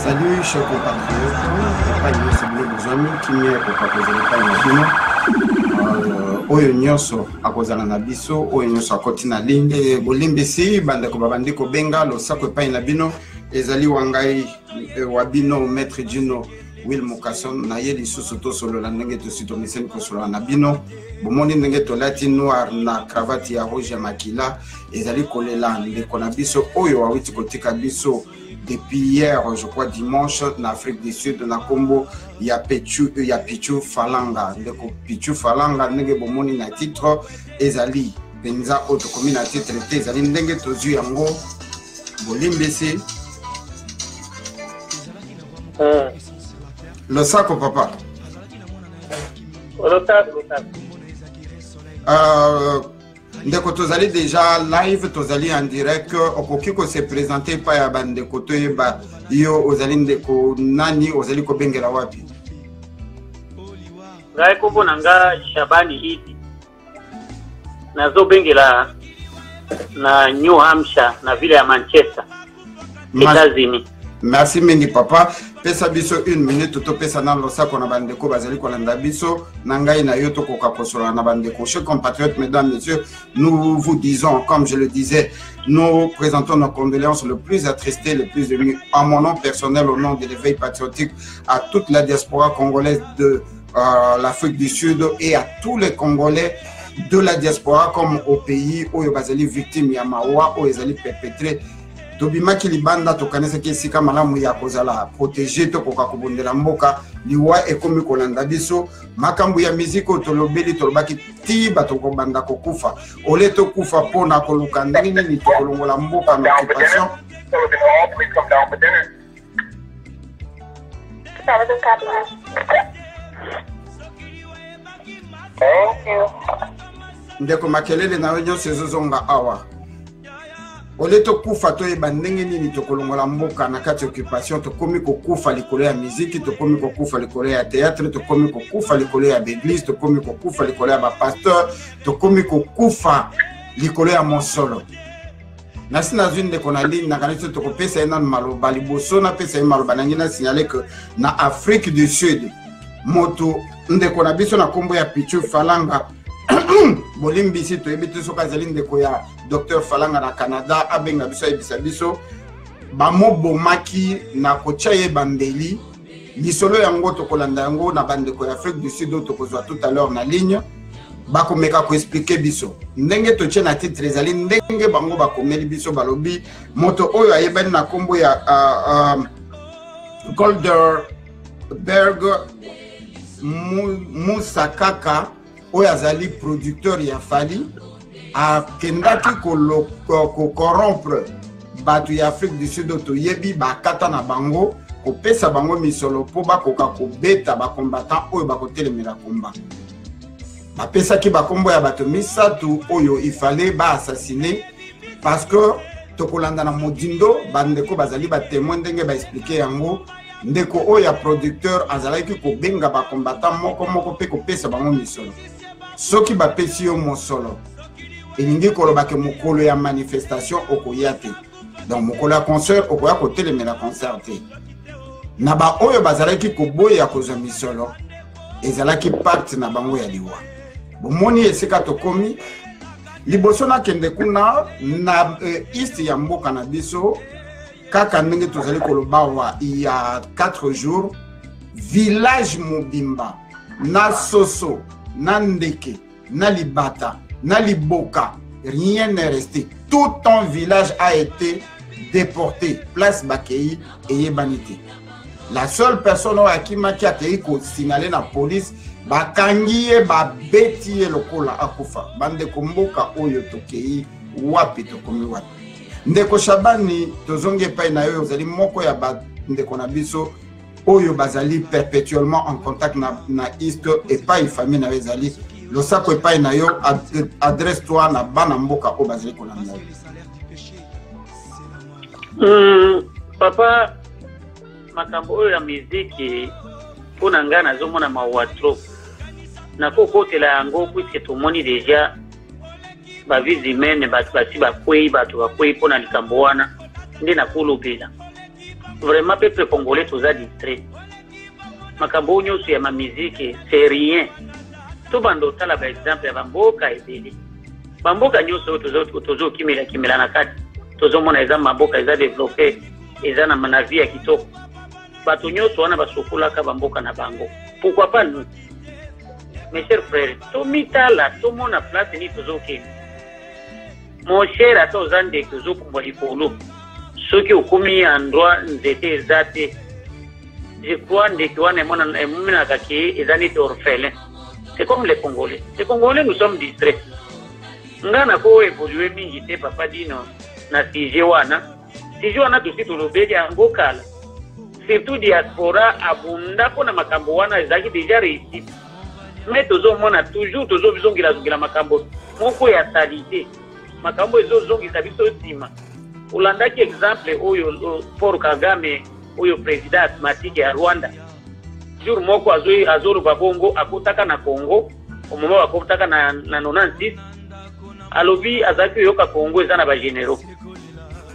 Salut chers compatriotes, epai nyonso bozwami kimia kokakozela epai na bino oyo nyonso akozala na biso oyo nyonso akoti na ligne bolimbisi bandeko babandi kobenga losako epai na bino ezali wangai wa bino maître Dino Will Mukason na ye lisusu tosolola ndenge tositomiseni kosolola na bino bomoni ndenge tolati noir na cravate ya rouge ya makila ezali kolela ndeko na biso oyo awiti kotika biso depuis hier, je crois dimanche, en Afrique du Sud, na Combo, il y a Pichu Falanga. Ndeko Pichu Falanga, ndenge bomoni na titre, ezali benza auto commune na titre, ezali ndenge tozu yango bolimbisi. Le sac papa. Le sac. Ndeko tozali déjà live, tozali en direct, okoki ko se présenter pa ya bandeko toyeba yo ozali ndeko nani ozali ko bengela wapi? Ngai kombo nanga Shabani Idi. Nazo bengela na New Hampshire na ville ya Manchester, États-Unis. Merci mingi papa. Pesa biso une minute to pesa na losako na bandeko bazali kolanda biso na ngai na yo to koka kosola na bandeko. Chers compatriotes, mesdames, messieurs, nous vous disons, comme je le disais, nous présentons nos condoléances le plus attristées, le plus émues, à mon nom personnel, au nom de l'éveil patriotique, à toute la diaspora congolaise de l'Afrique du Sud et à tous les Congolais de la diaspora comme au pays où bazali victime ya mawa où ezali perpétré. Tobimaki libanda tokanisa kesika malamu ya kozala protéger to koka kobondela mboka liwa ekomi kolanda biso makambu ya miziko tolobeli tolobaki ti bato kobanda kokufa ole to kufa pona koluka ndenge nini tokolongola mboka na occupation. Ndeko makelele na wenyo sezozonga awa ole to kufa to eba ndenge nini tokolongola mboka na kati occupation to komi ko kufa likolo ya musique to komi ko kufa likolo ya théâtre to komi ko kufa likolo ya église to komi ko kufa likolo ya ba pasteur to komi ko kufa likolo ya mosolo na sina zune ko na ligne na kanisi to ko pesa ena maloba liboso na pesa maloba na ngina signaler que na Afrique du Sud moto ndeko na biso na kombo ya Pichu Falanga bolimbisi to ebiti soka zali ndeko ya Dr Falanga na Canada abenga biso ebisa biso bamo bomaki na kochaye bandeli lisolo yango to kolanda yango na bandeko ya Afrique du Sud to kozwa tout à l'heure na ligne bakomeka ko expliquer biso ndenge to tshena titre zali ndenge bango bakomeli biso balobi moto oyo ayebani na kombo ya Goldberg Musakaka oyo azali producteur ya Fali a kendaki ko corrompre batu ya Afrique du Sud to yebi bakata na bango ko pesa bango misolo po bakoka ko beta ba combattant oyo bakotelemela komba ba pesa ki bakombo ya bato misatu oyo il fallait ba assassiner parce que to kolanda na modindo bandeko bazali ba témoin ndenge ba expliquer yango ndeko oyo ya producteur azalaki ko benga ba combattant moko pe ko pesa bango misolo soki ba pesi yo mosolo elingi koloba ke mokolo ya manifestation okoya te donc mokolo ya concert okoya kotelemela concert te na ba oyo bazalaki koboya kozwa misolo ezalaki pacte na bango ya liwa bomoni esika tokomi liboso na kende kuna na east ya mboka na biso kaka ndenge tozali koloba wa il y a 4 jours village mobimba na soso na ndeke na libata na liboka rien n'est resté tout un village a été déporté place Bakei et Yebanité la seule personne à qui m'a signalé la police bakangiye ba beti lokola akufa bande komboka oyo tokei wapi tokomi wapi ndeko Shabani tozonge pa na yo zali moko ya ba ndeko na biso oyo bazali perpétuellement en contact na East et pas une famille na bezali lo sako epai na yo adresse toi na bana mboka o bazali kolanda papa makambo oyo ya muziki pona ngana zomona mawa trop na kokotela yango puisque tomoni déjà ba vie humaine batu bakwei pona likambo wana nde na kolobela vraiment peuple congolais toza distrait makambo nyonso ya ma musique c'est rien to bando tala par exemple ya bamboka ebele bamboka nyonso tozo kimela na kati tozo mona eza maboka eza développé eza na manavi ya kitoko bato nyonso wana basokolaka bamboka na bango pourquoi pas nous mes chers frères to mitala to mona place ni tozo kende mon cher ato zande tozo kumbwa likolo soki okumi endroit nzete eza te je crois ndeki wana emonaka ke eza neti orphelin. C'est comme les Congolais. Les Congolais, nous sommes distraits. Nga na ko évoluer mingi te papa dino na Tijuana. Tijuana tout sito lobeli yango kala. Surtout diaspora abunda pona makambo wana ezaki déjà réussi. Mais tozo mona toujours tozo bizongila makambo moko ya salite. Makambo ezo zongisa biso sima. Ulandaki exemple oyo Paul Kagame oyo président asthmatique ya Rwanda. Jour moko azoro babongo akutaka na Congo omoma bakutaka na 96 alobi azaki yoka Congo eza na ba généraux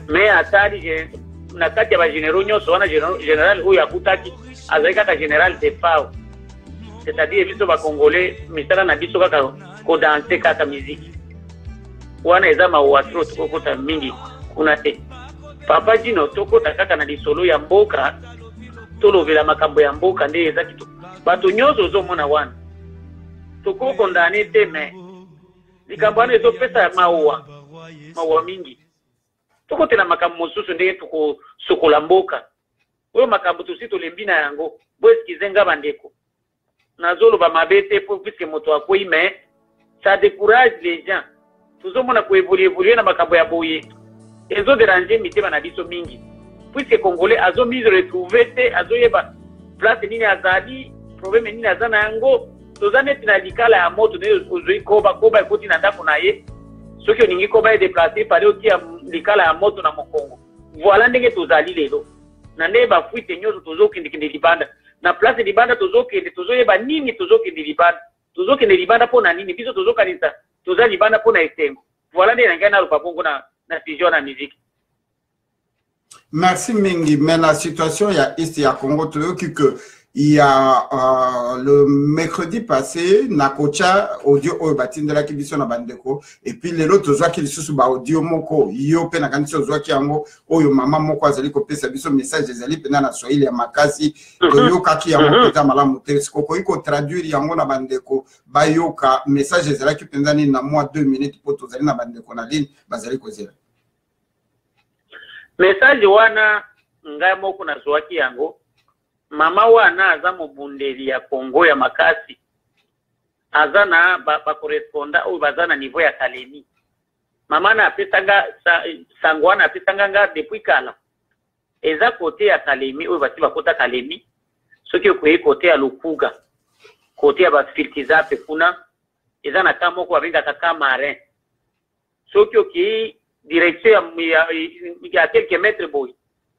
mais atali na kati ya ba généraux nyonso wana général oyo akutaki azaki kaka général de FAO, c'est-à-dire biso ba congolais misala na biso kaka ko danser kaka musique wana eza ma watro tukokota mingi kuna te papa dino tokota kaka na lisolo ya mboka tolovela makambo ya mboka nde eza kitu bato nyonso ozomona wana tokokondane te me likambo wana ezopesa mawa mingi tokotela makambo mosusu ndenge tokosokola mboka oyo makambo tosi tolembi na yango boeskize nga bandeko nazoloba mabe te puisque moto akwei me ça décourage les gens tozomona koévoluer na makambo ya boye ezodéranger mitema na biso mingi puisque Congolais azo mise retrouver te azo yeba place nini azali problème nini azana yango tozane tina likala ya moto ne ozoi koba ekoti na ndako na ye soki oningi koba e déplacer pale otia likala ya moto na mokongo voilà ndenge tozali lelo na nde ba fuite nyozo tozokende libanda na place libanda tozoyeba nini tozokende libanda pona nini biso tozokanisa tozali libanda pona esengo voilà ndenge ngana lo babongo na fusion na musique. Merci Mingi. Mais la situation ici à Congo, il y a le mercredi passé, Nakocha, audio Obatin de la Kibison à Bandeko, et puis les autres oiseaux qui sont audio moko, yo penakansi oiseaux qui ango, oyo maman moko azali kopé sa biso message des ali pena na soili ya makasi, yo kaki yango peta malamu te, skoko iko traduire yango na Bandeko, bayoka message des ali qui pendani na moi 2 minutes pour tozali na Bandeko na ligne, bazali kozela. Message wana ngai moko na zwaki yango mama wana aza mobundeli ya Kongo ya makasi azana ba corresponda ou bazana niveau ya Kalemi mama na apesanga sangwana apesanga nga depuis kala eza côté ya Kalemi ou bati bakota Kalemi soki ko côté ya Lukuga côté ya ba filtiza pe kuna eza na kamo ko abenga kaka marin soki oki direction ya quelques mètres boy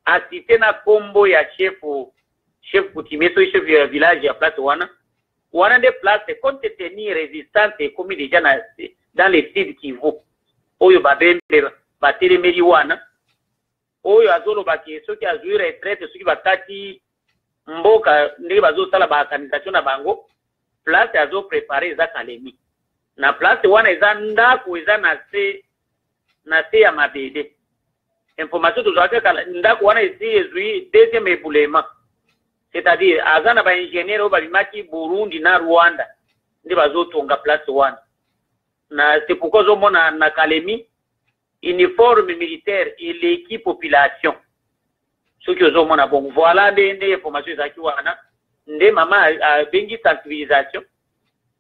assisté na combo ya chef coutumier chef du village ya place wana des places compte tenir résistante comme déjà dans les sites qui vont oyo babembe batelemeli wana oyo azolo baki soki azui retraite soki bakati mboka ndenge bazosala ba organisation na bango place azo préparer za Kalemi na place wana eza ndako eza na se ya mabede information tozwaka kala ndako wana esi ezui deuxième éboulement c'est-à-dire azana ba ingénieur babimaki Burundi na Rwanda ndi bazotonga place wana na c'est pourquoi zomona na Kalemi uniforme militaire et l'équipe population soki ozomona bon voilà ndende information ezaki wana nde mama bengi sensibilisation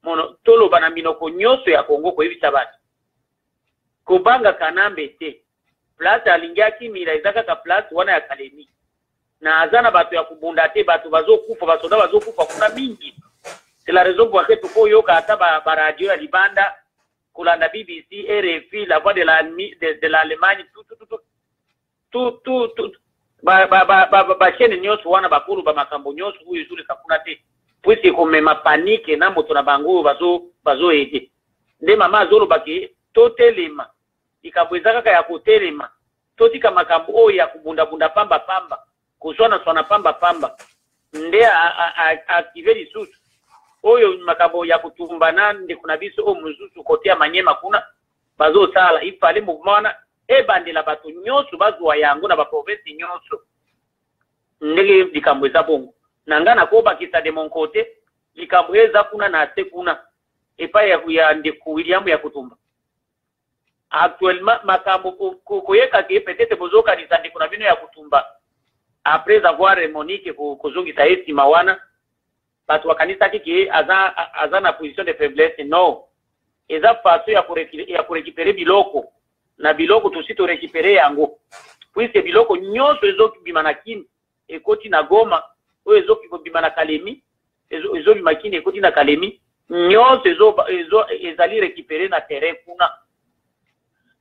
mono toloba na minoko nyonso ya Kongo koyebisa bato kobanga kanambe te place alingiaki mila ezaka ka place wana ya Kalemi na azana bato ya kubunda te bato bazokufa basoda bazokufa kuna mingi c'est la raison pour laquelle tuko yoka ata ba radio ya libanda kulanda BBC RFI la voix de l'Allemagne tout ba chaîne nyonso wana bakulu ba makambo nyonso uyu zuri kakuna te puisque komema panique na moto na bango bazo ede nde mama azolo baki totelema ikabweza kaka ya kotelema totika makambo oyo ya kubunda pamba kozwana pamba nde active lisusu oyo makambo ya kutumbana ndeko na biso o mususu kote ya Manyema kuna bazosala ifale mouvement ebandela bato nyonso bazwa yango na baprovince nyonso ndenge likambo eza bongo nanga nakobakisa de mon côté likambo eza kuna na te kuna epai ya ndeko William ya kutumba actuellement makambo koyeka ke peut-être bozoka ni ndeko na bino ya kutumba après avoir Monique kozongisa esima wana bato wakanisa kiki aza na position de faiblesse non eza façon ya kurekipere biloko na biloko tosi to récupérer yango puisque biloko nyonso ezokibima na Kini ekoti na Goma oyo ezokibima na Kalemi ezobima Kini ekoti na Kalemi nyonso ezali récupérer na terrain kuna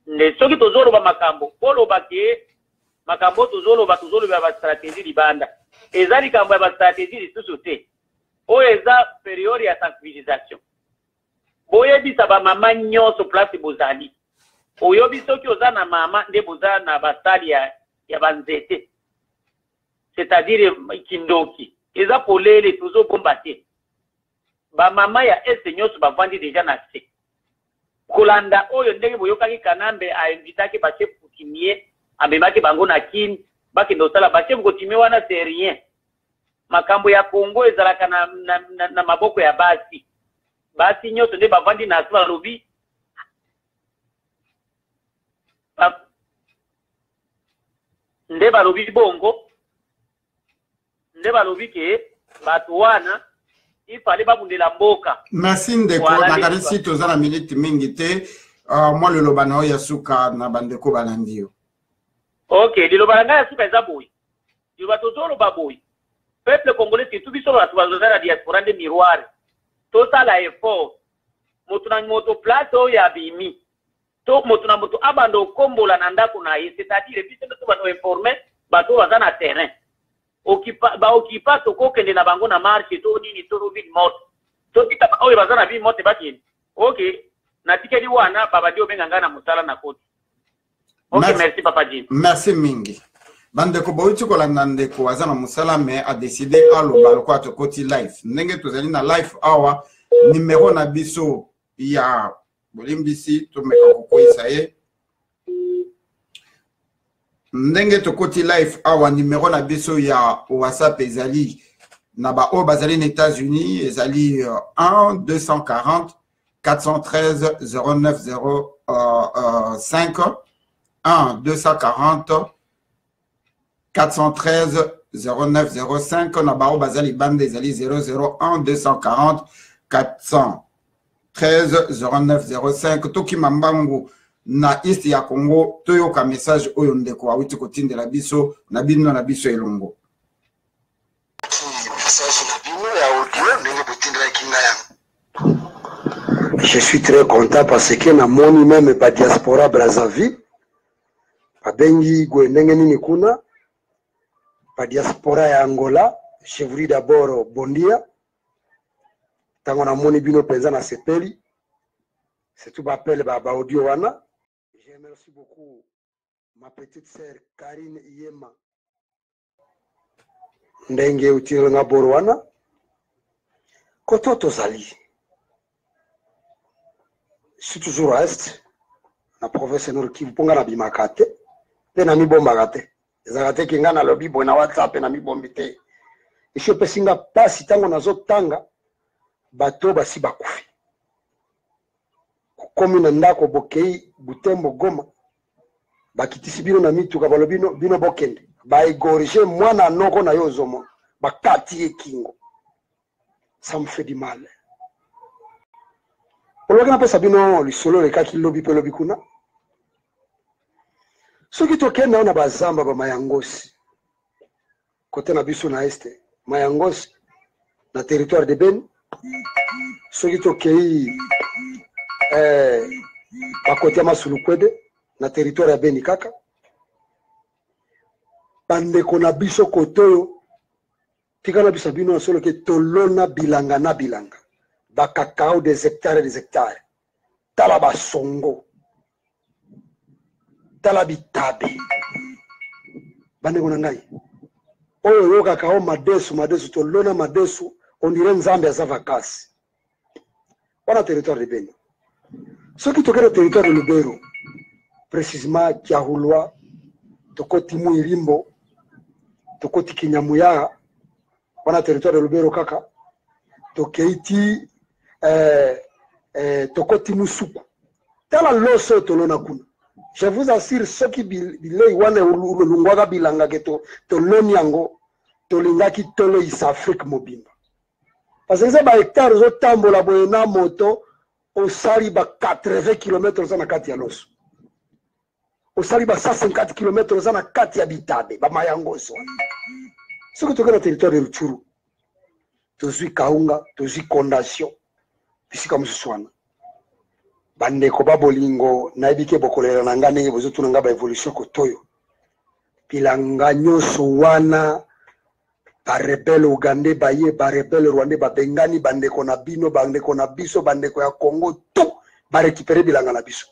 nde soki tozoloba makambo koloba ke makambo tozoloba ba stratégie libanda eza likambo ya ba stratégie lisusu te oyo eza période ya sensibilisation boyebisa ba mama nyonso place bozali oyobi soki oza na mama nde boza na basali ya banzete c'est-à-dire kindoki eza polele tozobomba te bamama ya este nyonso bavandi deja na se kolanda oyo ndenge boyokaki Kanambe ainvitaki bachef coutumier amemaki bango na Kini bakende osala bachef coutumier wana c'est rien makambo ya Kongo ezalaka na maboko ya basi nyonso nde bavandi na asima lobi nde balobi bongo nde balobi ke bato wana ifale babundela mboka. Merci ndeko nakanisi toza na minute mingi te moi le loba na oya suka na bandeko balandio. OK, liloba na ya suka eza boy. Liloba tozolo baboy. Peuple congolais surtout biso bato bazoza na diaspora de miroir. Tosala effort. Moto na moto place oyo ya bimi. To moto na moto abando kombola na ndako na ye, c'est-à-dire biso to bato informer bato baza na terrain. Okipa tokokende na bango na marche to nini to vide moto to tika oyo baza na vide moto bakini OK na tikeli wana baba dio benga na musala na koti. OK, merci papa Jim. Merci mingi bandeko boiti kolanda ndeko aza na musala mais a décidé aloba ko atokoti live ndenge tozali na live awa numéro na biso ya bolimbisi to meka kokoisa ye ndenge tokoti live awa numéro na biso ya WhatsApp ezali na ba o bazali na États-Unis ezali 1 240 413 090 1 240 413 0905 na ba o bazali bande ezali 001 240 413 0905 toki mambangu na East ya Congo toyoka message oyo ndeko awiti kotindela biso na bino na biso elongo message na bino ya audio ndenge botindela kinga yango. Je suis très content parce que na moni même pa diaspora Brazzaville pa bengi gwe ndenge nini kuna pa diaspora ya Angola. Je vous dis d'abord bondia tango na moni bino penza na sepeli c'est tout bapel ba audio wana. Je remercie beaucoup ma petite sœur Karine Yema ndenge utiro nga borwana kototo zali. Je suis toujours à Est na province Nord Kivu ponga na bimakate pe na mibomba kate ezakate kinga na lobi bo na WhatsApp na mibombi te isho pesinga pasi tango nazotanga bato basi bakufi komi na ndako bokei Butembo Goma bakitisi bino na mituka balobi bino bokende ba égorger mwana noko na yo zomo bakati ekingo. Ça me fait du mal. Oloka na pesa bino lisolo le kaki lobi pe lobi kuna soki tokenda na bazamba ba mayangosi kote na biso na este mayangosi na territoire de Beni soki tokei bakote ya Masulukwede na territoire ya Beni kaka bandeko na biso kotoyo tika na biso bino solo ke tolona bilanga na bilanga bakakao des hectares tala basongo tala bitabe bandeko na ngai oyo kakao madesu tolona madesu on dirait nzambe aza vacances wana territoire de Beni soki tokenda territoire de Lubero précisément Kiahulwa tokoti Muirimbo tokoti Kinyamuya wana territoire de Lubero kaka tokeiti tokoti Musuku tala loso tolona kuna. Je vous assure, ceux qui bilei wane ulungwaga bilanga keto toloni yango tolingaki tolo isa Afrique mobimba. Parce que ba hectare zo tambola boye na moto osali ba 80 km za na kati ya loso. Osali ba 150 km za na kati ya Bitabe ba mayangoso. Soki toka na territoire de Rutshuru tozui Kaunga, tozui Kondation bisika mususwana. Bandeko babolingo na ebike bokolera na nga ndenge bozo tunanga ba evolution kotoyo pilanga nyoso wana ba rebelle ugandais baye ba rebelle rwandais ba bengani bandeko na bino bandeko na biso bandeko ya Congo tout ba récupérer bilanga na biso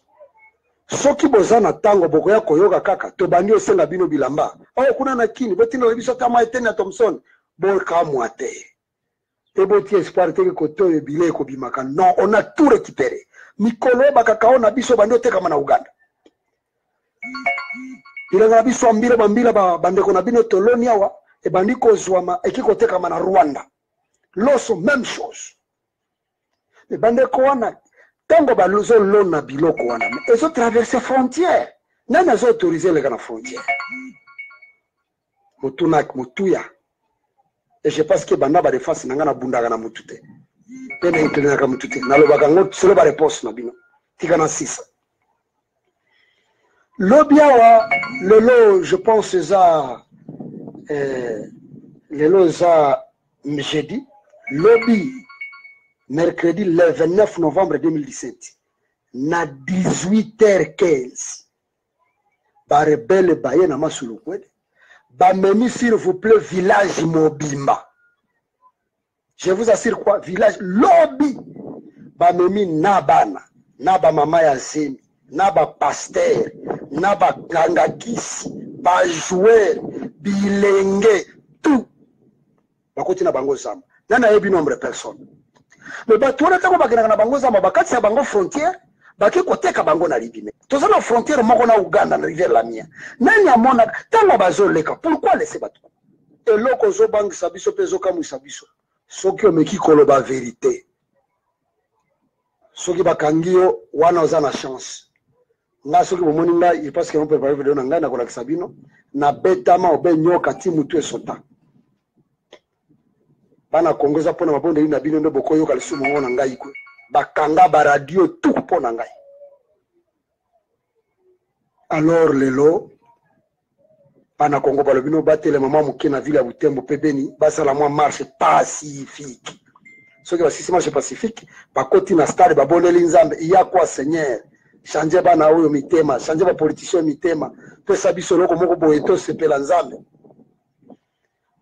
soki bozana tango bokoya koyoka kaka to bandi osenga bino bilamba o kuna na kini botina na biso kama etene na Thompson bo ka mwate et boti espoir teke kotoyo bile ko bimaka non on a tout récupéré mikolo bakakao na biso bandi oteka na Uganda bilanga na biso ambira bambila bandeko na bino toloni awa e bandi kozwama ekiko teka na Rwanda loso même chose e bandeko wana tango baluzo lona biloko wana ezo traverser frontière nani azo autoriser les gars na frontière mutuya et je pense que banda ba défense nanga na bundaka na mutute pena inclina ka mutute nalobaka ngo solo ba réponse na bino tikana 6 lobiawa lelo je pense za lelo za jeudi lobby mercredi le 29 novembre 2017 na 18h15 ba rebelle baye na masulu kwede ba memi s'il vous plaît village Mobimba. Je vous assure quoi village lobby ba memi nabana naba mama ya zemi naba pasteur naba gangakisi ba joueur bilenge tout bakoti na bango zamba nana yebi nombre personne mais ba tuona tako bakina na bango zamba bakati ya bango frontière baki koteka bango na Libye toza na frontière moko na Uganda na rivière Lamia nani amona tango bazoleka pourquoi laisser bato eloko zo bangisa biso pezo kamwisa biso soki omeki koloba vérité soki bakangio wana oza na chance nga soki bomoni nga il pense que on peut préparer vidéo na nga na kolakisa bino na betama obe nyoka ti mutu esota bana kongeza pona mabonde na bino ndo bokoyoka lisumu ngona ngai kwe bakanga ba radio tout pona ngai alors lelo bana Congo balobino batele mama muke na ville ya Butembo pebeni basala mwa marche pacifique soki basisi marche pacifique bakoti na stade baboneli nzambe iya kwa seigneur changer bana oyo mitema changer ba politicien mitema pesa biso loko moko boye to sepela nzambe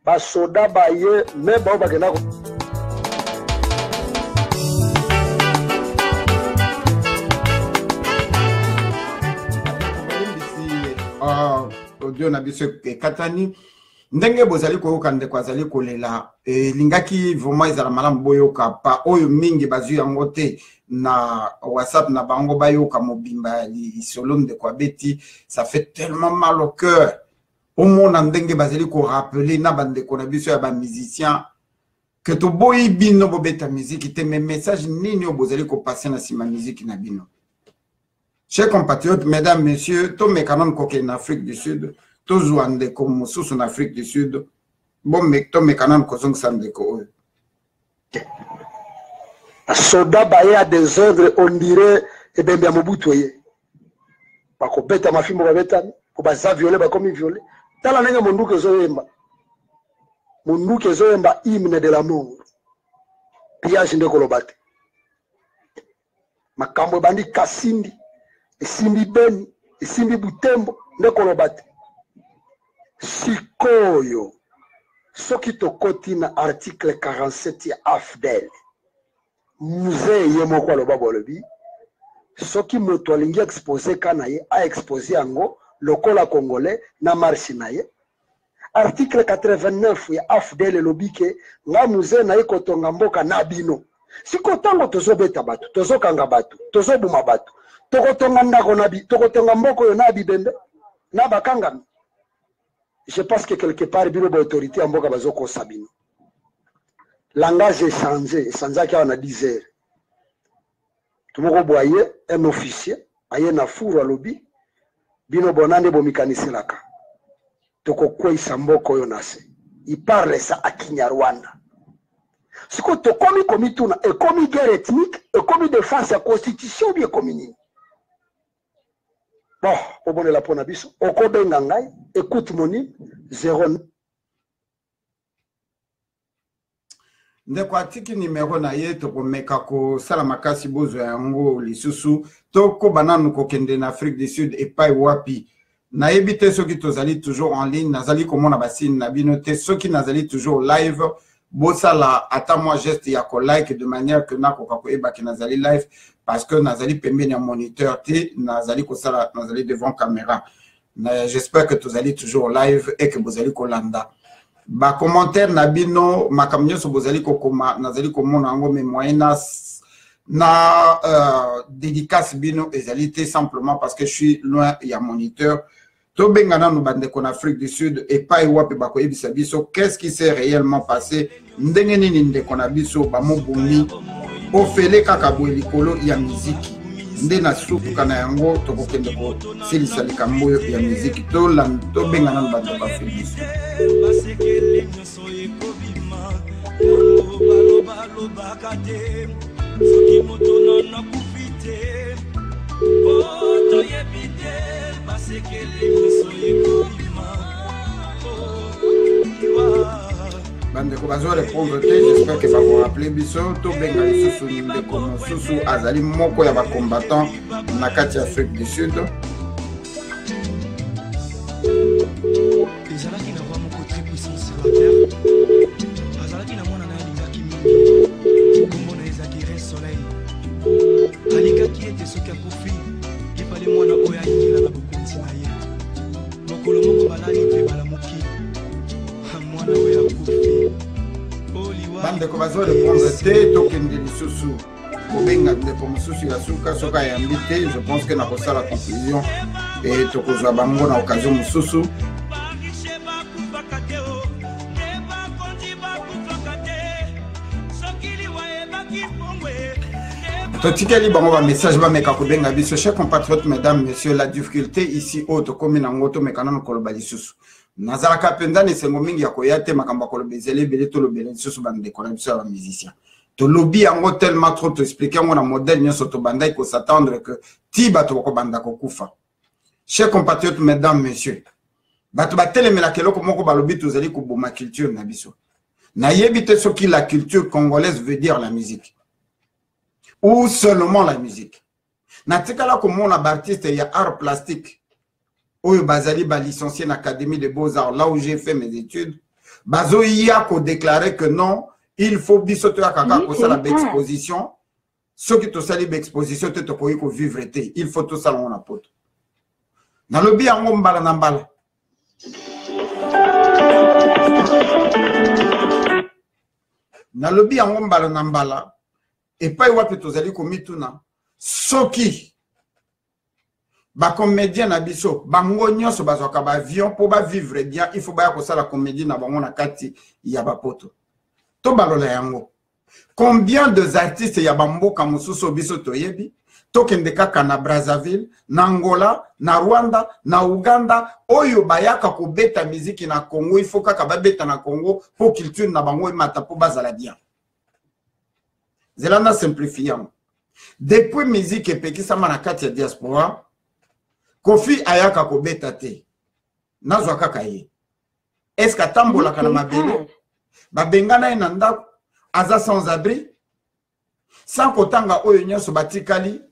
basoda baye me bao bagenda audio na biso katani ndenge bozali koyoka ndeko azali kolela lingaki vraiment ezala malamu boyoka pa oyo mingi bazwi yango te na WhatsApp na bango bayoka mobimba isolo ndeko abeti ça fait tellement mal au cœur au monde ndenge bazali ko rappeler na bandeko na biso ya ba musicien que to boyi bino bobeta musique te mais message nini bozali ko passer na sima musique na bino. Chers compatriotes, mesdames, messieurs, tous mes canons en Afrique du Sud, tous Zouandé comme sous en Afrique du Sud, bon, mais tous mes canons en Sandeko. Soda baye à des ordres, on dirait, et bien, bien, Mobutoye. Parce que bête à ma fille, mon bête, pour pas ça violer, comme il violait. Dans la langue, mon doux que zoemba. Mon doux que zoemba, hymne de l'amour. Pillage de Kolobate. Ma cambo bandi Kassindi. Isimbi Beni, Isimbi Butembo, Nekolobate. Sikoyo. Soki tokoti na article 47 ya AFDEL. Musée yemoko aloba bolobi. Soki moto alingi exposé kanaye, a exposé yango, lokola congolais, na marche naye. article 89 ya AFDL elobi ke nga muze na ikotonga mboka na bino siko tango tozobeta bato tozokanga bato tozobuma bato tokotonga ndako na bi tokotonga mboko yo na bibembe na bakangami. Je pense que quelque part bino ba autorité mboka bazoko sabino langage est changé qui a 10 heures. Tout le monde voyait un officier aye na furu alobi bino bonande bomikanisi laka toko kwesa mboko yo nase. Il parle ça à Kinyarwanda. Si ko to komi komi tuna e komi guerre ethnique e komi défense à constitution bien communine. Bon, au bon de la pona biso oko benga ngai écoute moni 0. Ndeko atiki numéro na ye toko meka ko sala makasi bozo yango lisusu toko bananu ko kende na Afrique du Sud et pas wapi na ebite soki tozali toujours en ligne nazali komona basine na bino te soki nazali toujours live bosala ata moi geste ya ko like de manière que na ko ka ko ebaki nazali live parce que nazali pembeni ya moniteur te nazali ko sala nazali devant caméra. J'espère que tozali toujours live et que bozali ko landa ba commentaire na bino makamnyo so bozali ko koma nazali ko mona ngo me moyena na dédicace bino ezalité simplement parce que je suis loin ya moniteur to bengana no bande ko na Afrique du Sud et pas wapi ba ko ebisa biso qu'est-ce qui s'est réellement passé ndenge nini ndeko na biso ba mobumi ofele kaka bo likolo ya musique nde na suku kana yango to ko kende ko silisa likambo ya musique to to bengana no bande ko Afrique du Sud. Bande ko bazo répondre te, j'espère que va vous rappeler biso to benga lisusu ndeko mosusu azali moko ya ba combattant na kati ya Afrique du Sud. Ezalaki na vraiment très puissant sur la terre. Azalaki na mwana na lingaki mingi. Kombo na ezaki soleil. Alikaki ete soki akufi ipale mwana oyo ayingela na bokonzi na ye. Mokolo moko balali mpe balamuki. Mwana oyo akufi. Bande ko bazo répondre te to kende lisusu. Kobenga ndeko mosusu ya suka soka ya mbite, je pense que na kosala conclusion et to kozwa bango na occasion mosusu. Totikeli bango ba message ba meka ko benga biso chers compatriotes mesdames messieurs la difficulté ici auto commune ngoto mekana no koloba lisusu nazalaka penza ne sengo mingi ya koyate makamba koloba ezele bele to lobele lisusu bande ko na biso ba musicien to lobby yango tellement trop to expliquer ngo na modèle nyoso to bandai ko s'attendre que tiba to ko banda ko kufa. Chers compatriotes mesdames messieurs bato batelemela keloko moko balobi tozali ko boma culture na biso na yebite soki la culture congolaise veut dire la musique ou seulement la musique. Natikala comme on a artiste il y a art plastique. Oyo bazali ba licencié en académie de beaux-arts là où j'ai fait mes études. Bazo iya ko déclarer que non, il faut bisoto ya kaka ko sala exposition. Ce qui to sali exposition te to ko vivre te. Il faut tout ça on apôtre. Na lobi yango mbala na mbala. Na lobi yango mbala na mbala. Et pas wapi tozali komituna soki ba comédien na biso bango nyonso bazwaka ba avion pour ba vivre bien il faut ba ko sala comédie na bango na kati ya bapoto to balola yango combien de artistes ya bamboka mosusu biso toyebi tokende kaka na Brazzaville na Angola na Rwanda na Uganda oyo bayaka ko beta musique na Congo il faut kaka ba beta na Congo pour culture na bango emata po bazala bien. Zelanda simplifiant. Depuis musique et pekisa manakati ya diaspora, Kofi ayaka ko beta te. Nazwa kaka ye. Est-ce que tambola kana mabele? Ba bengana inanda aza sans abri? Sans kotanga oyo nyoso batikali,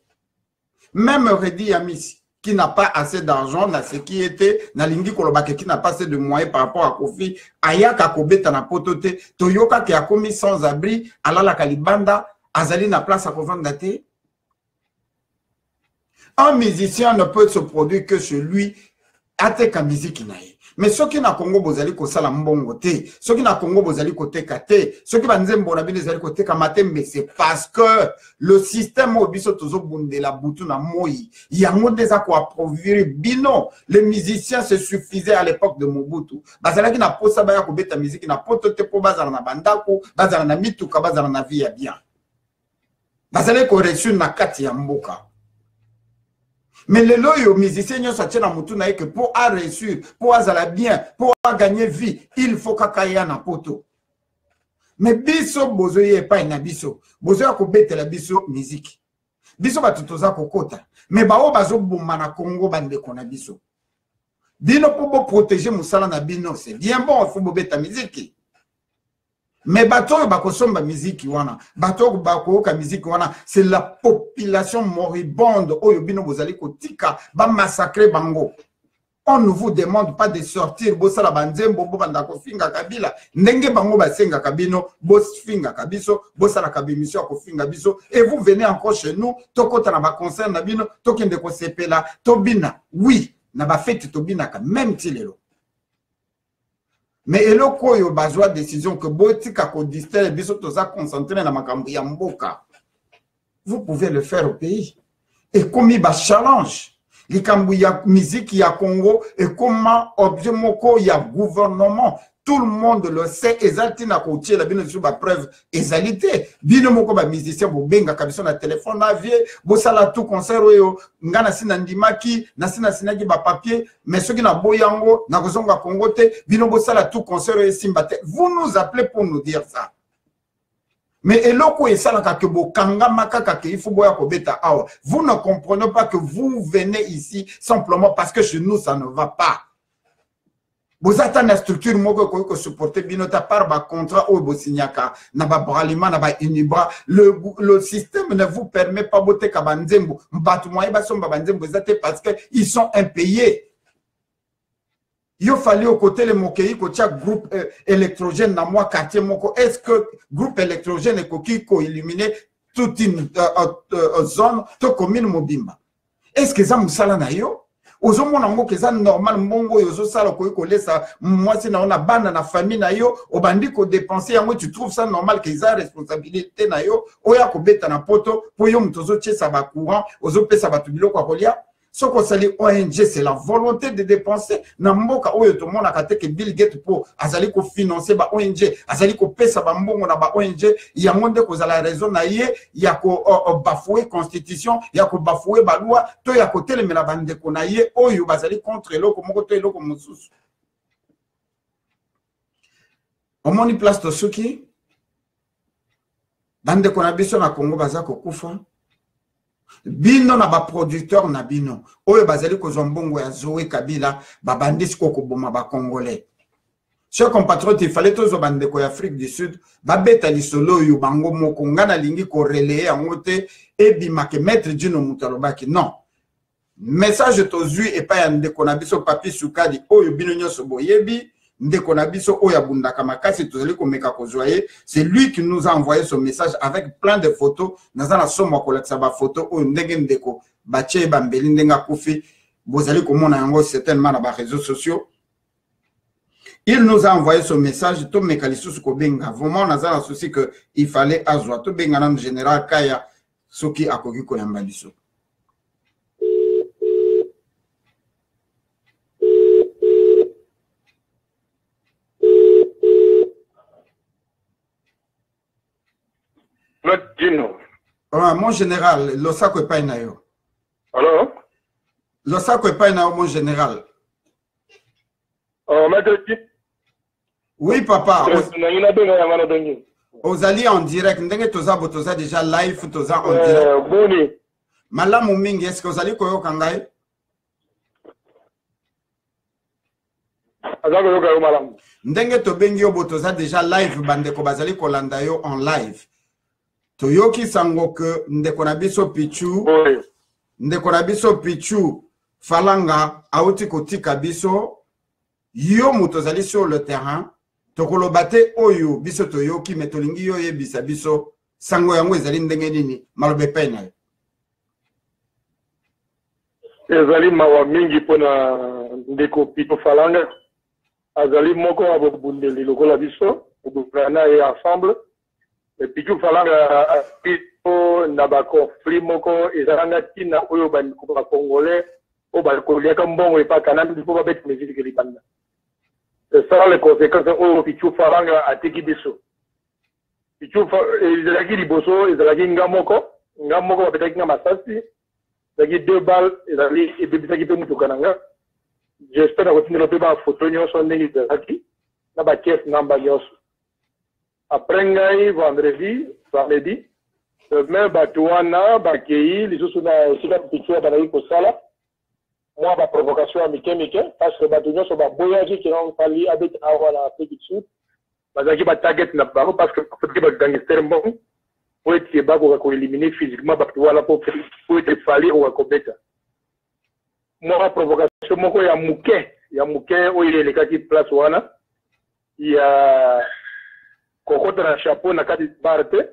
même Redi Yamisi qui n'a pas assez d'argent na ce qui était na lingi kolobake qui n'a pas assez de moyens par rapport à Kofi ayaka ko beta na potote toyoka ki akomi sans abri alala kalibanda azali na place à revendre te. Un musicien ne peut se produire que chez lui ateka musique nae. Mais ceux qui na Congo bozali ko sala mbongo te, ceux qui na Congo bozali ko teka te, ceux qui banzembo na bino zali ko teka mate, mais c'est parce que le système obiso tozo bundela butu na moi, yango deza ko approvisionner bino. Les musiciens se suffisaient à l'époque de Mobutu. Bazala ki na posa ba ya ko beta musique na poto te po bazala na bandako, bazala na mituka, bazala na vie ya bien. Bazala ko reçu na kati ya mboka. Mais les loyaux musiciens ne sont pas mutu que pour réussir, pour aller bien, pour gagner vie, il faut kakaya na poto. Mais biso bozoye pas na biso, bozoya ko bete la biso musique. Biso ba tutoza kokota. Mais ba o bazo bomba na Congo bande kona biso. Bino pour protéger musala na bino, c'est bien bon, il faut beta musique. Mais bateau bakosomba musique wana, bateau bakoka musique wana, c'est la population moribonde oyo bino bozali kotika ba massacrer bango. On ne vous demande pas de sortir bosala banzembo bo banda ko finga kabila, ndenge bango basenga kabino, bos finga kabiso, bosala kabimisio ko finga biso, et vous venez encore chez nous, tokota na ba concert na bino, tokende ko sepela, tobina. Oui, na ba fête tobina ka même tilelo. Mais il y a besoin de décision que botika ko distel biso toza concentré na makambo ya mboka. Vous pouvez le faire au pays. Et comme il y a challenge, les ya musique ya Congo et comment objet moko ya gouvernement, tout le monde le sait, ezalti na kotie la bino sur ba preuve ezalité. Bino moko ba musicien bo benga kabiso na téléphone na vie, bo sala tout concert oyo ngana sina ndimaki, na sina sinaki ba papier, mais ceux qui na boyango na kozonga Congo te, bino bo sala tout concert oyo simbate. Vous nous appelez pour nous dire ça. Mais eloko esala ka ke bo kanga makaka ke il faut boya ko beta awa. Vous ne comprenez pas que vous venez ici simplement parce que chez nous ça ne va pas. Vous êtes une structure qui supporte bien par ba contrat ou bosignaka na ba bralima na ba inibra. Le système ne vous permet pas boter kabanzembo mbatu moye ba somba banzembo parce que ils sont impayés. Il fallait au côté le mokei ko tia groupe électrogène na moi quartier moko. Est-ce que groupe électrogène est qui ko illuminer toute une zone to commune mobimba? Est-ce que ça musala na yo? Ozomona ngo keza normal mbongo yozo sala ko kolesa moi si na ona bana na famille na yo obandi ko dépenser yango tu trouves ça normal que ça responsabilité na yo oya ko beta na poto po yo mtozo tchesa ba courant ozo pesa ba tubilo kwa kolia soko sali ONG c'est la volonté de dépenser na mboka oyo to mona kateke Bill Gates po azali ko financer ba ONG azali ko pesa ba mbongo na ba ONG yango nde ko zala raison na ye ya ko bafouer constitution ya ko bafouer ba loi to ya ko telemela bande ko na ye oyo bazali contre eloko moko to eloko mosusu omoni place to suki bande ko na biso na Congo bazako kufa bino na ba producteur na bino oyo bazali ko zombongo ya Zoé Kabila ba bandisi ko boma ba congolais. Chers compatriotes, il fallait tous bande ko ya Afrique du Sud ba beta lisolo yo bango moko ngana lingi ko relayer ngote e bimake maître Dino Mutalobaki. Non. Message to zui et pas yande ko na biso papi sukadi oyo bino nyoso boyebi ndeko na biso oya bundaka makasi tozali ko meka ko zoyer. C'est lui qui nous a envoyé ce message avec plein de photos. Nazana somo ko laksa ba photo o ndenge ndeko bache bambeli ndenga kufi bozali ko mona yango certainement na ba réseaux sociaux. Il nous a envoyé ce message to meka lisusu ko benga. Vraiment nazana souci que il fallait azwa to benga na général Kaya soki akoki ko yamba biso. Mon général, l'osako est pas inayo. Alors? L'osako est pas inayo, mon général. Maître Dino. Oui, papa. Ozali en direct. Ndenge toza botoza déjà live, toza en direct. Boni. Malamu mingi, est-ce que ozali koyo kangai? Azako yoka yo malamu. Ndenge to bengi yo botoza déjà live, bandeko bazali kolanda yo en live. Toyoki sango que ndeko na biso Pichu, ndeko na biso Pichu falanga auti kotika biso yo mutozali sur le terrain tokolobate oyo biso toyoki metolingi yo yebisa biso sango yango ezali ndenge nini malobe pena ezali mawa mingi pona ndeko Pichu falanga azali moko abobundeli lokola biso obundana et ensemble et puis tout falanga pipo na ba conflit moko ezalanga tina oyo ba congolais o ba koliaka mbongo epa kanambi po ba bête musique libanda. C'est ça les conséquences oyo pichu falanga atiki biso. Pichu ezalaki liboso ezalaki ngamoko ba betaki nga masasi ezalaki 2 balles ezali ebebisaki pe mutuka nanga. J'espère que continuer le débat photo nyonso ndenge ezalaki na ba caisse namba nyonso. Après ngai vendredi samedi mais bato wana bakei lisusu na esika pichu bazalaki kosala mwa ba provocation ya mike parce que bato nyonso baboyaki kelongo fali abeti awa na Afrique du Sud bazalaki ba target na bango parce que fotiki ba gangster mbongo po ete bakoka koéliminer physiquement bato wana po ete fali okakobeta mwa provocation moko ya muke oyo elekaki place wana ya kokota na chapeau na kati bar te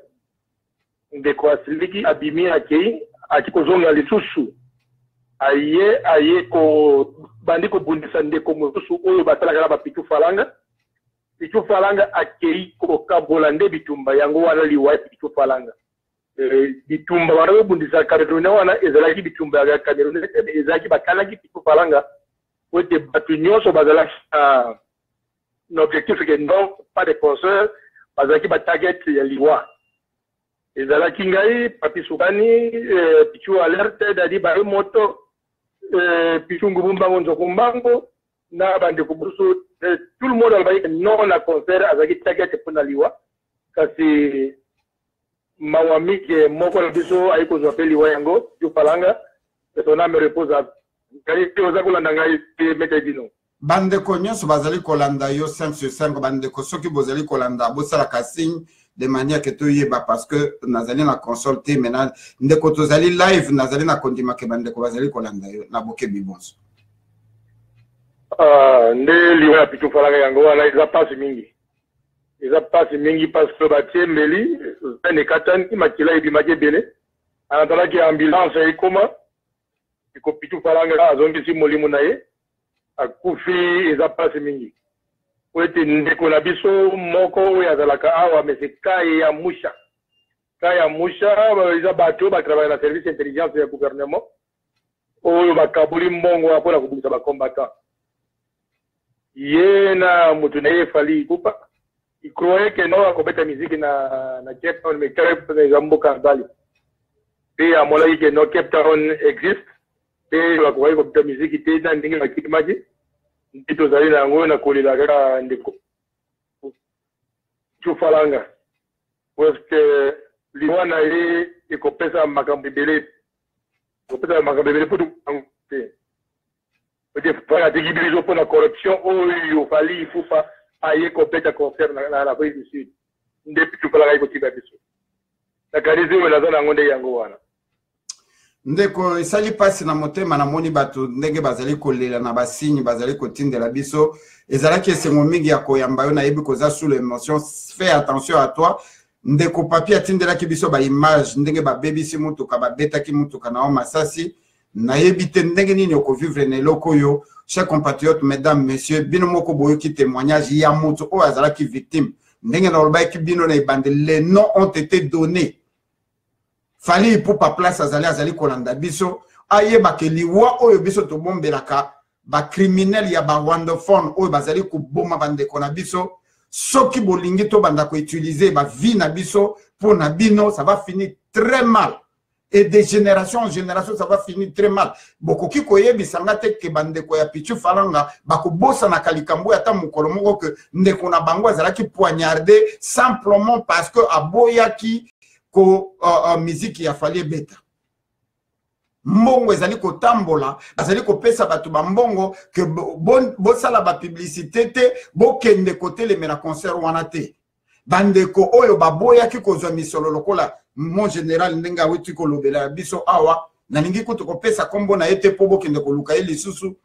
ndeko asiliki abimi akei akikozonga lisusu aye ko bandi kobundisa ndeko mosusu oyo basalaka na bapichu falanga akei kokabola nde bitumba yango wana liwa pichu falanga bitumba wana kobundisa Cameroun wana ezalaki bitumba ya Cameroun ezalaki bakalaki pichu falanga ote bato nyonso bazalaki l'objectif que non pas de penseurs bazalaki ba target ya liwa ezalaki ngai papi sukani pichu alerte dadi ba moto pichu ngubumbango nzokumbango na bande kubusu tout le monde albaye non na concert azalaki target pour na liwa kasi mawami ke moko na biso ayiko zwa liwa yango pichu falanga son âme repose à ngai ozakolanda ngai mete dino. Bandeko nyonso bazali kolanda yo 5 sur 5 bandeko soki bozali kolanda bosala ka signe de manière que to yeba parce que nazali na console te maintenant ndeko tozali live nazali na kondima ke bandeko bazali kolanda yo na boke bibonso nde liwa pichu falanga yango wana eza pasi mingi parce que batie mbeli ne katani makila ebimaki ebele anatalaki ambulance ekoma iko pichu falanga azongisi molimo na ye akufi eza pasi mingi oete ndeko na biso moko oyo azalaka awa mese kai ya musha eza bato batravaille na service intelligence ya gouvernement oyo bakabuli mbongo mpona kobungisa bakombata ye na mutu na ye fali kupa ikroye ke no akobeta miziki na Cape Town mais Cape Town eza mboka mbali pe amonaki ke no Cape Town existe pe bakoki kobeta miziki te na ndenge bakimaki ndi tozali na yango na kolela kaka ndeko falanga parce que liwa na ye ekopesa makambo ebele putu te peut-être atiki biso mpona corruption oyo fali ifupa aye kobeta concert na Afrique du Sud nde pichu falanga ekotika biso nakanisi oyo naza nango nde yango wana ndeko esali pasi na motema na moni bato ndenge bazali kolela na basigne bazali kotindela biso ezalaki esengo mingi ya koyamba yo nayebi koza sous l'émotion fais attention à toi ndeko papier atindelaki biso ba image ndenge babebisi mutuka babetaki mutuka na masasi nayebi te ndenge nini okovivre na eloko yo chers compatriotes mesdames messieurs bino moko boyoki témoignage ya mutu oyo azalaki victime ndenge na olobaki bino na ebande les noms ont été donnés fali pour pa place azali kolanda biso ayeba ke liwa oyo biso to bombelaka ba criminel ya ba rwandophone oyo bazali kuboma bandeko na biso soki bolingi to banda ko utiliser ba vie na biso pour na bino ça va finir très mal et de génération en génération ça va finir très mal bokoki koyebisanga te ke bandeko ya pichu falanga bakobosa na kalikambo ata mokolo moko ke ndeko na bango azalaki poignarder simplement parce que aboyaki ko musique ya fali beta mbongo ezali kotambola azali kopesa bato ba mbongo ke bosala ba publicité te bokende kotelemela concert wana te bandeko oyo baboyaki kozwa misolo lokola mon général ndenge aweti kolobela biso awa nalingi kutu kopesa kombo na ete po bokende koluka ye lisusu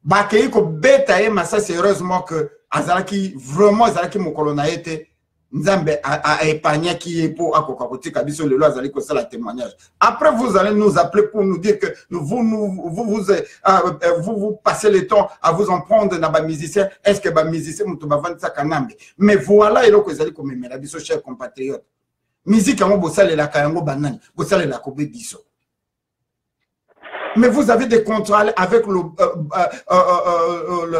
bakei kobeta ye masasi heureusement que azalaki vraiment azalaki mokolo na ete Nzambe a épargné qui est pour Akokakoti Kabiso le loi Zali Kosala témoignage. Après, vous allez nous appeler pour nous dire que vous passez le temps à vous en prendre dans les musiciens. Est-ce que les musiciens vont vendre ça kanambe? Mais voilà, il y a que Zali comme Melabiso, chers compatriotes. Musique, on bosse la kayango banane, bosse la kobe biso. Mais vous avez des contrats avec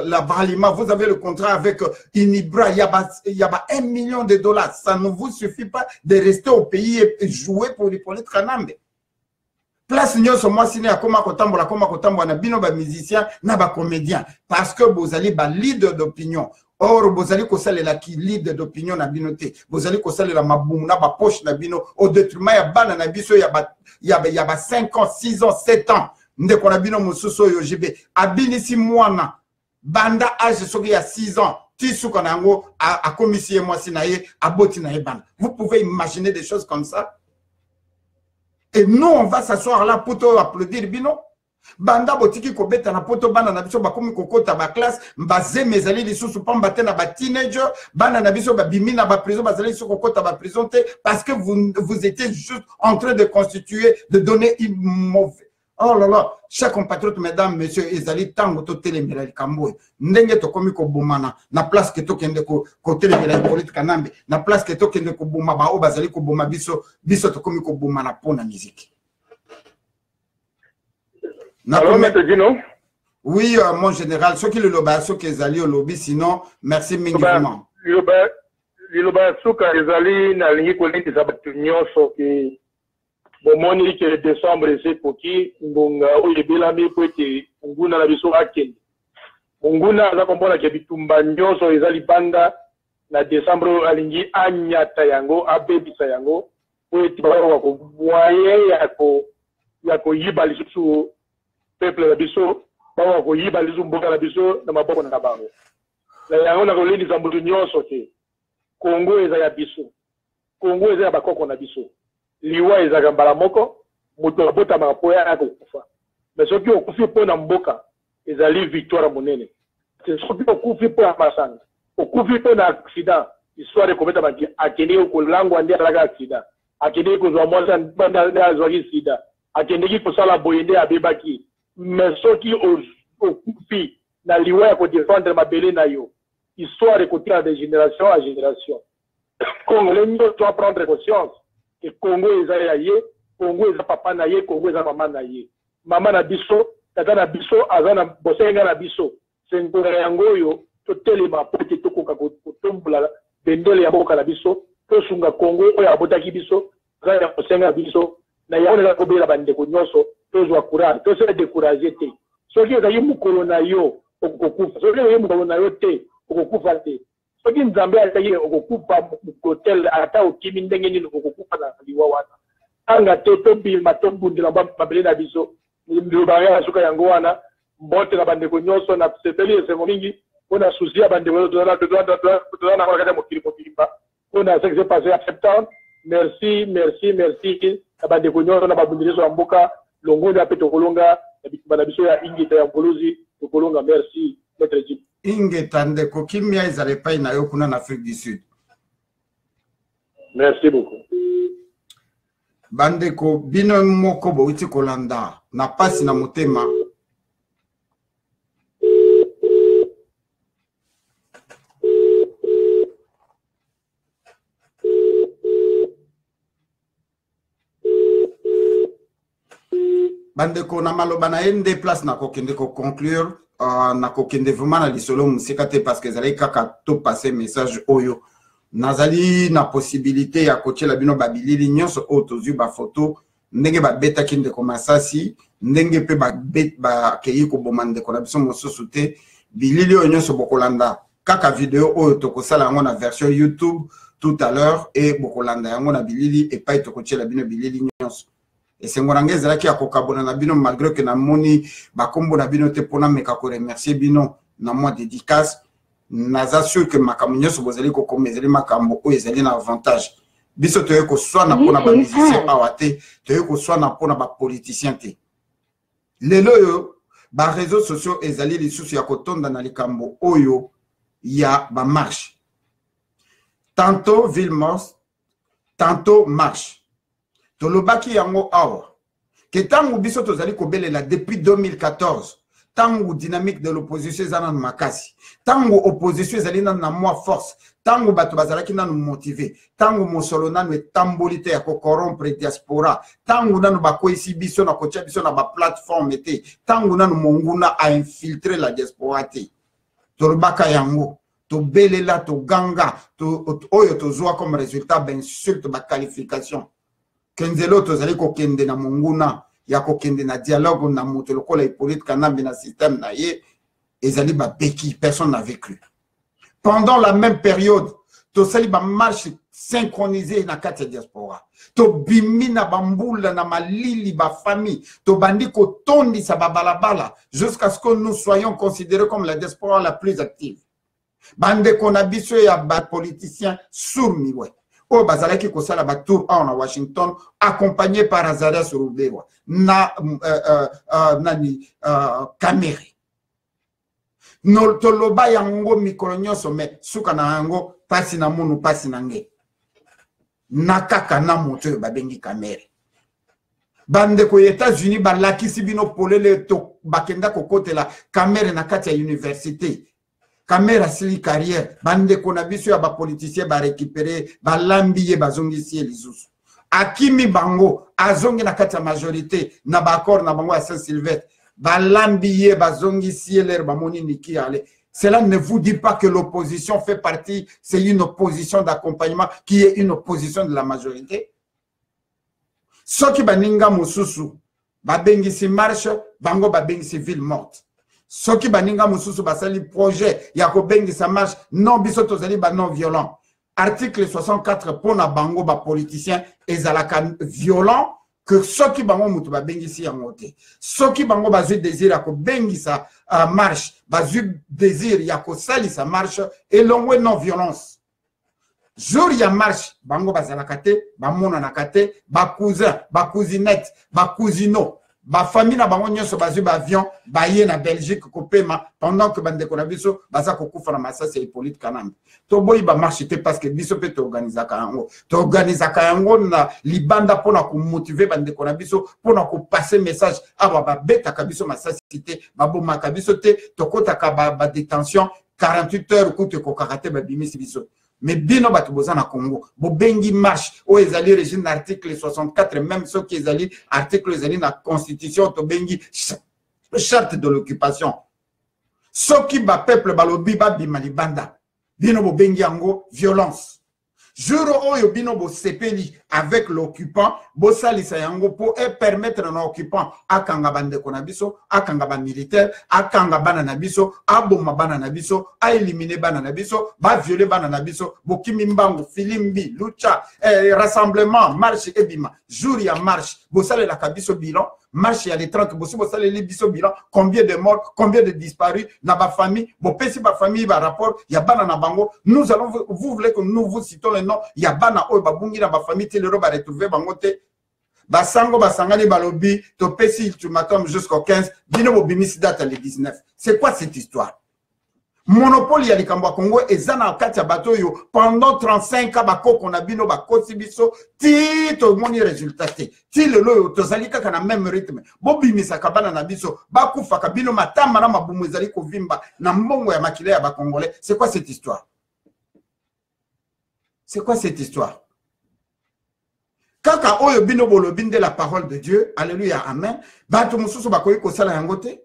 la Bralima, vous avez le contrat avec Inibra, il y a $1 million. Ça ne vous suffit pas de rester au pays et jouer pour les Kanambe. Place nyonso moi sine akoma kotambola na bino ba musicien na ba comédien parce que vous allez ba leader d'opinion. Or vous allez kosalela ki leader d'opinion na bino te. Vous allez kosalela mabumu na ba poche na bino au détriment ya bana na biso ya ba 5 ans, 6 ans, 7 ans. Ndeko na bino mususu yo jibe abinisi mwana banda âge soki ya 6 ans tisuka nango a komisie mwasi na ye aboti na ye banda. Vous pouvez imaginer des choses comme ça? Et nous, on va s'asseoir là pour applaudir bino. Banda botiki ko beta na poto bana na biso bakomi kokota ba classe mbaze mezali lisusu pamba te na ba teenager bana na biso ba bimi na ba prison bazali lisusu kokota ba prison te parce que vous étiez juste en train de constituer, de donner une mauvaise. Oh là là, chers compatriotes, mesdames, messieurs, ezali tango to telemela likambo ndenge to komi ko bomana na place que to kende ko telemela politique kanambe na place que to kende ko boma ba o bazali ko boma biso to komi ko bomana pona musique. Alors, Maître Dino? Oui, mon général, ce qui le loba, ce qui est allé au lobby, sinon, merci minimum. Le loba, ce qui est allé, na ligne collègue des abattuignons, so que bon, que décembre, c'est pour qui, on a belami pour que on a la biso aken. On a la comprendre que bitumba nyonso ezali banda na décembre alingi anya tayango abebi tayango pour que ba ko moyen ya ko yibali su peuple la biso ba ko yibali su mboka la biso na maboko na bango. La yango na ko lindi zambudu nyonso ke Congo eza ya biso. Congo eza ya bakoko na biso. Liwa ezaka mbala moko moto abota mapoya ya kokufa mais soki okufi mpo na mboka ezali victoire monene soki okufi mpo na masanga okufi mpo na accident histoire ekobeta baki akendeki kolangwa nde alaka accident akendeki kozwa mwasi nde azwaki sida akendeki kosala boye nde abebaki mais soki okufi na liwa ya kodefendre mabele na yo histoire ekotina de génération à génération congolais nyonso doit prendre conscience que Congo eza ye, Congo eza papa na ye, Congo eza mama na ye. Mama na biso, tata na biso, azana bosenga na biso. Sengo yango yo, to telema pote to koka kotombola bendele ya boka na biso, to sunga Congo oyo abotaki biso, zaya bosenga biso, na yango na kobela bandeko nyonso, to zwa courage, to se décourager te. Soki ezali mukolo na yo, okokufa. Soki ezali mukolo na yo te, okokufa te. Soki nzambe ataye okokufa hotel ata okimi ndenge nini okokufa na liwa wana anga te tobima tobundela mabele na biso ndobaya asuka yango wana mbote na bandeko nyonso na sepeli esengo mingi mpona susi ya bandeko toza na kati ya mokili mobimba mpona ce qui s'est passé à septembre. Merci na bandeko nyonso na babundeli so ya mboka longondo ape tokolonga na bitumba na biso ya ingita ya mbuluzi tokolonga. Merci Maître Jim. Ingeta ndeko kimia ezale pai na yo kuna na Afrique du Sud. Merci beaucoup. Bandeko bino moko bouti kolanda na pasi na motema. Bandeko na maloba na ende place na kokende ko conclure na kokende vraiment na lisolo musika te parce que zali kaka to passer message oyo nazali na possibilité ya kochela bino babilili nyonso o tozu ba photo ndenge ba beta kinde ko masasi ndenge pe ba keyi ko bomande ko na biso mosusu te bilili oyo nyonso bokolanda kaka video oyo tokosala yango na version YouTube tout à l'heure et bokolanda yango na bilili et pa tokochela bino bilili nyonso. Et c'est mon angé qui a kokabona na bino malgré que na moni bakombo na bino te pona meka ko remercier bino na moi dédicace naza sûr que makamunyo so bozali ko komezeli makambo o ezali na avantage biso to yeko soit na pona ba musicien awate to yeko soit na pona ba politicien te lelo yo ba réseaux sociaux ezali lisusu ya kotonda na likambo oyo ya ba marche tantôt ville morte, tantôt marche. Tolobaki yango awa. Que tango biso tozali kobelela depuis 2014. Tango dynamique de l'opposition ezana makasi. Tango opposition ezali na moi force. Tango bato bazalaki nanu motivé. Tango mosolo nanu etambolite ya ko corrompre diaspora. Tango nanu bakoisi biso na kotia biso na ba plateforme ete. Tango nanu monguna a infiltré la diaspora te. Tolobaka yango. To belela to ganga to oyo to zoa comme résultat d'insulte ba qualification. Kenzelo tozali ko kende na monguna. Ya kokende na dialogue na moto lokola Hippolyte Kanambe na système na ye ezali ba beki personne n'a vécu. Pendant la même période to sali ba marche synchronisée na kati diaspora. To bimi na bambula na malili ba famille to bandi ko tondi sa balabala jusqu'à ce que nous soyons considérés comme la diaspora la plus active. Bande konabiso ya ba politiciens sourds ouais. Oh, bazalaki kosala ba tour en Washington accompagné par Azarias Rubewa na Kamere. No toloba yango mikolo nyonso me suka na yango pasi na munu pasi na nge. Nakaka na moto babengi Kamere. Bande ko États-Unis balakisi bino polele to bakenda kokotela Kamere na kati ya université. Kamera sili carrière, bande konabiso ya ba politicien ba récupérer ba lambiye bazongisi lisusu. Akimi bango azongi na kati ya majorité na ba accord na bango à Saint-Sylvestre. Ba lambiye bazongisi l'air ba moni niki ale. Cela ne vous dit pas que l'opposition fait partie, c'est une opposition d'accompagnement qui est une opposition de la majorité. Soki baninga mususu, ba bengisi marche, bango ba bengisi ville morte. Soki baninga mususu basali projet ya ko bengi sa marche non biso tozali ba non violent. Article 64 pour na bango ba politicien ezalaka violent que soki bango mutu ba bengi si yango te. Soki bango bazu désir ya ko bengi sa marche, bazu désir ya ko sali sa marche et l'ongwe non violence. Jour ya marche bango bazalaka te, ba mona na kate, ba cousin, ba cousinette, ba cousino. Ba famille na bango nyonso bazu ba avion ba ye na Belgique kopema pendant que bande konabiso baza kokufa na masasi ya Hippolyte Kanambe. To boyi ba marche te parce que biso pe to organizaka yango. To organizaka yango na libanda pona ko motiver bande konabiso pona ko passer message aba ba beta kabiso masasi te ba boma kabiso te to kota ka ba détention 48 heures ko te ko karaté ba bimisi biso. Mais bino batu boza na Congo, bo bengi marche, o ezali régime article 64, même ceux qui ezali article ezali na constitution, to bengi charte de l'occupation. Ceux qui ba peuple balobi ba bimalibanda, bino bo bengi yango violence. Juro oyo bino bo sepeli avec l'occupant, bo salisa yango pour permettre à l'occupant akanga bande konabiso, akanga ba militaire, akanga bana nabiso, aboma bana nabiso, a éliminer bana nabiso, ba violer bana nabiso, bo kimimbango, filimbi, lucha, rassemblement, marche ebima, jour ya marche, bo sale la kabiso bilan, marche ya les 30, bo sale les biso bilan, combien de morts, combien de disparus, na ba famille, bo pesi ba famille ba rapport, ya bana na bango, nous allons, vous voulez que nous vous citons les noms, ya bana oyo babungi na ba famille te lero ba retrouver bango te. Basango basangani balobi to pesi ultimatum jusqu'au 15 bino bo bimisi date le 19. C'est quoi cette histoire? Monopole ya likambo ya Congo ezana kati ya bato yo pendant 35 ans bakoko na bino bakosi biso ti to moni résultat te. Ti lelo to zali kaka na même rythme. Bo bimisa kabana na biso bakufa kabino matama na mabumu ezali ko vimba na mbongo ya makile ya ba Congolais. C'est quoi cette histoire? C'est quoi cette histoire? Kaka oyo bino bolobinde la parole de Dieu, alléluia, amen. Bato mususu bakoyi ko sala yangote.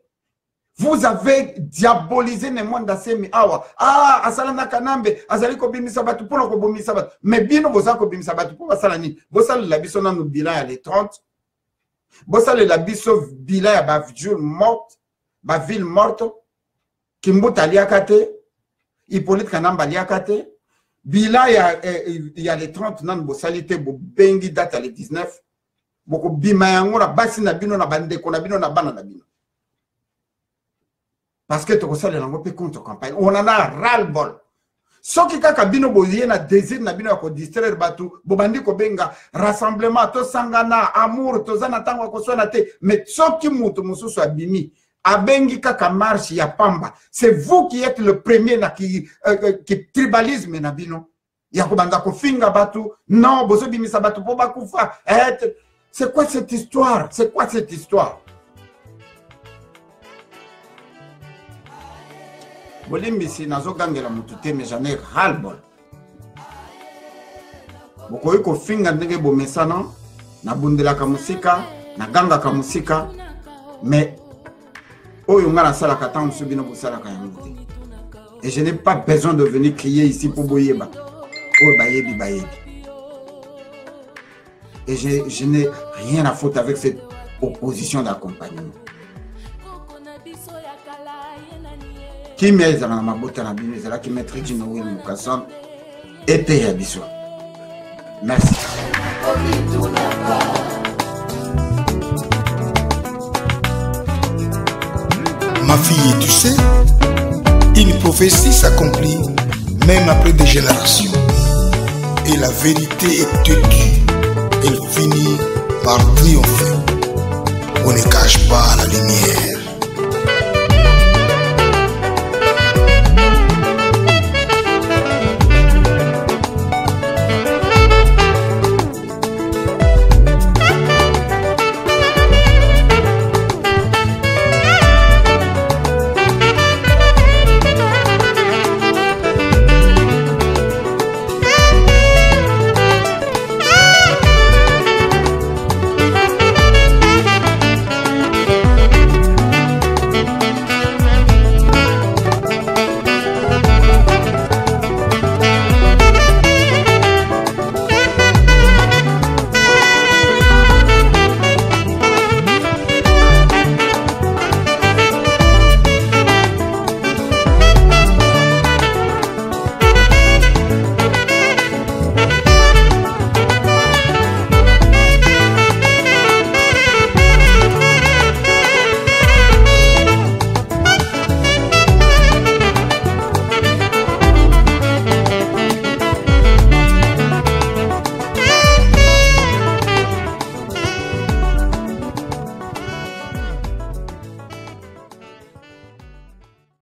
Vous avez diabolisé les moines d'Assemi awa. Ah, asala na Kanambe, azali ko bimisa batu pour ko bomisa batu. Mais bino boza ko bimisa batu pour asala ni. Bosala la biso na no bilan ya les 30. Bosala la biso bilan ya ba ville morte, ba ville morte. Kimbuta liakate, Hippolyte Kanamba liakate. Bila il y a les 30 nan bo salite bo bengi date les 19 boko bima yango na basi na bino na bande ko na bino na bana na bino parce que to ko sala lango pe contre campagne on en a ras le bol soki kaka bino bo yena désir na bino ko distraire batu bo bandi ko benga rassemblement to sangana amour to zana tango ko sona te mais soki mutu mususu abimi abengi kaka marche ya pamba. C'est vous qui êtes le premier qui tribalisme na bino. Yakobanda kofinga batu. Non, bozo bimisa batu po bakufa. C'est quoi cette histoire? C'est quoi cette histoire? Bolimbisi nazo gangela mutute mais j'en ai ras-le-bol. Bokoyi kofinga ndenge bomesana na bundela ka musika na ganga ka musika mais oyo ngala sala ka tan subino bosala ka yango. Et je n'ai pas besoin de venir crier ici pour boyeba. Oh bayebi bayebi. Et je n'ai rien à foutre avec cette opposition d'accompagnement. Qui m'aide dans ma botte à la bine, c'est là qui m'aide qui nous ouïe Mukassan et paye à bisou. Merci. Ma fille, tu sais, une prophétie s'accomplit même après des générations. Et la vérité est têtue. Elle finit par triompher. On ne cache pas la lumière.